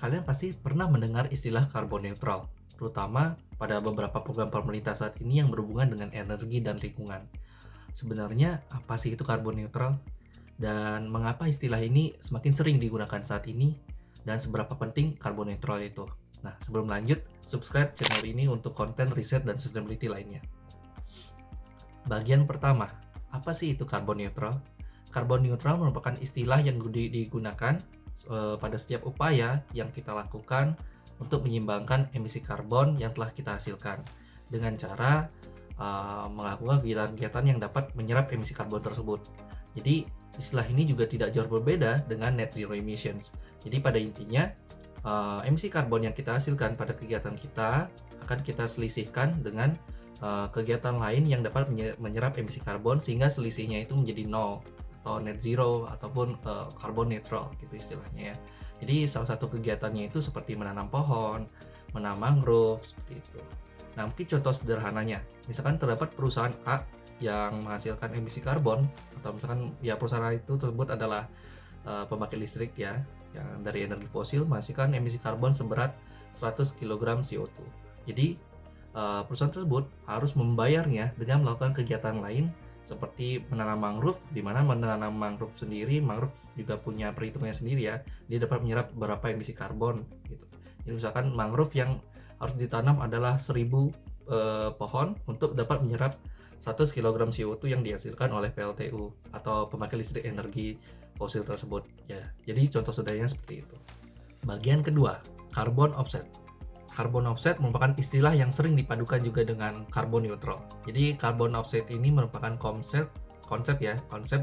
Kalian pasti pernah mendengar istilah karbon neutral, terutama pada beberapa program pemerintah saat ini yang berhubungan dengan energi dan lingkungan. Sebenarnya apa sih itu karbon neutral? Dan mengapa istilah ini semakin sering digunakan saat ini? Dan seberapa penting karbon neutral itu? Nah, sebelum lanjut, subscribe channel ini untuk konten riset dan sustainability lainnya. Bagian pertama, apa sih itu karbon neutral? Karbon neutral merupakan istilah yang digunakan pada setiap upaya yang kita lakukan untuk menyeimbangkan emisi karbon yang telah kita hasilkan dengan cara melakukan kegiatan-kegiatan yang dapat menyerap emisi karbon tersebut. Jadi istilah ini juga tidak jauh berbeda dengan net zero emissions. Jadi pada intinya emisi karbon yang kita hasilkan pada kegiatan kita akan kita selisihkan dengan kegiatan lain yang dapat menyerap emisi karbon sehingga selisihnya itu menjadi nol atau net zero ataupun carbon neutral gitu istilahnya ya. Jadi salah satu kegiatannya itu seperti menanam pohon, menanam mangrove seperti itu. Nah, mungkin contoh sederhananya, misalkan terdapat perusahaan A yang menghasilkan emisi karbon atau misalkan ya perusahaan itu tersebut adalah pembangkit listrik ya yang dari energi fosil menghasilkan emisi karbon seberat 100 kg CO2. Jadi perusahaan tersebut harus membayarnya dengan melakukan kegiatan lain seperti menanam mangrove, di mana menanam mangrove sendiri, mangrove juga punya perhitungannya sendiri ya, dia dapat menyerap berapa emisi karbon gitu. Jadi misalkan mangrove yang harus ditanam adalah 1000 pohon untuk dapat menyerap 100 kg CO2 yang dihasilkan oleh PLTU atau pembangkit listrik energi fosil tersebut ya. Jadi contoh sederhananya seperti itu. Bagian kedua, carbon offset. Carbon offset merupakan istilah yang sering dipadukan juga dengan carbon neutral. Jadi carbon offset ini merupakan konsep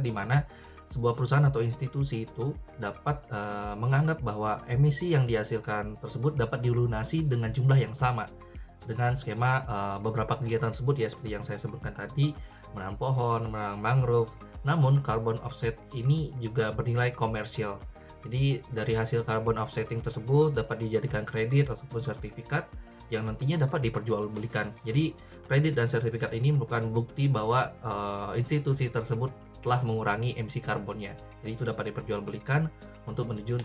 di mana sebuah perusahaan atau institusi itu dapat menganggap bahwa emisi yang dihasilkan tersebut dapat dilunasi dengan jumlah yang sama dengan skema beberapa kegiatan tersebut ya, seperti yang saya sebutkan tadi, menanam pohon, menanam mangrove. Namun carbon offset ini juga bernilai komersial. Jadi dari hasil carbon offsetting tersebut dapat dijadikan kredit ataupun sertifikat yang nantinya dapat diperjualbelikan. Jadi kredit dan sertifikat ini merupakan bukti bahwa institusi tersebut telah mengurangi emisi karbonnya. Jadi itu dapat diperjualbelikan untuk menuju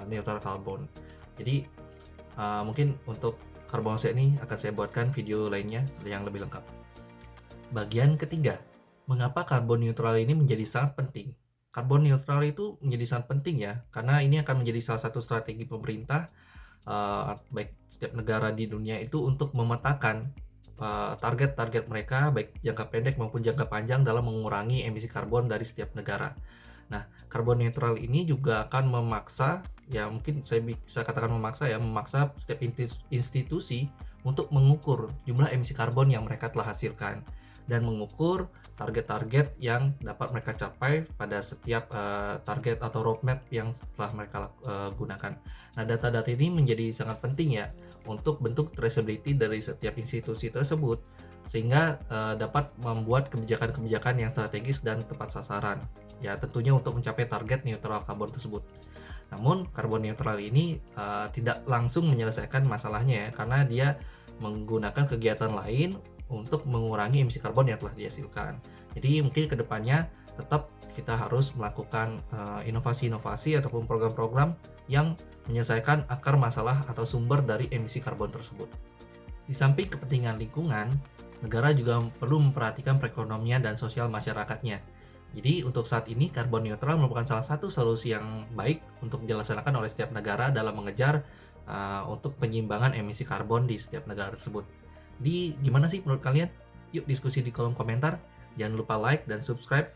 neutral karbon. Jadi mungkin untuk carbon offset ini akan saya buatkan video lainnya yang lebih lengkap. Bagian ketiga, mengapa karbon neutral ini menjadi sangat penting? Karbon neutral itu menjadi sangat penting ya, karena ini akan menjadi salah satu strategi pemerintah baik setiap negara di dunia itu untuk memetakan target-target mereka baik jangka pendek maupun jangka panjang dalam mengurangi emisi karbon dari setiap negara. Nah, karbon neutral ini juga akan memaksa, ya mungkin saya bisa katakan memaksa setiap institusi untuk mengukur jumlah emisi karbon yang mereka telah hasilkan dan mengukur target-target yang dapat mereka capai pada setiap target atau roadmap yang telah mereka gunakan. Nah, data-data ini menjadi sangat penting ya untuk bentuk traceability dari setiap institusi tersebut sehingga dapat membuat kebijakan-kebijakan yang strategis dan tepat sasaran. Ya, tentunya untuk mencapai target neutral karbon tersebut. Namun, karbon neutral ini tidak langsung menyelesaikan masalahnya ya, karena dia menggunakan kegiatan lain untuk mengurangi emisi karbon yang telah dihasilkan. Jadi mungkin kedepannya tetap kita harus melakukan inovasi-inovasi ataupun program-program yang menyelesaikan akar masalah atau sumber dari emisi karbon tersebut. Di samping kepentingan lingkungan, negara juga perlu memperhatikan perekonomian dan sosial masyarakatnya. Jadi untuk saat ini karbon neutral merupakan salah satu solusi yang baik untuk dilaksanakan oleh setiap negara dalam mengejar untuk penyiimbangan emisi karbon di setiap negara tersebut. Di gimana sih menurut kalian? Yuk diskusi di kolom komentar. Jangan lupa like dan subscribe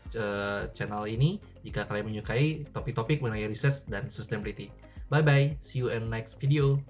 channel ini jika kalian menyukai topik-topik mengenai riset dan sustainability. Bye bye, see you in next video.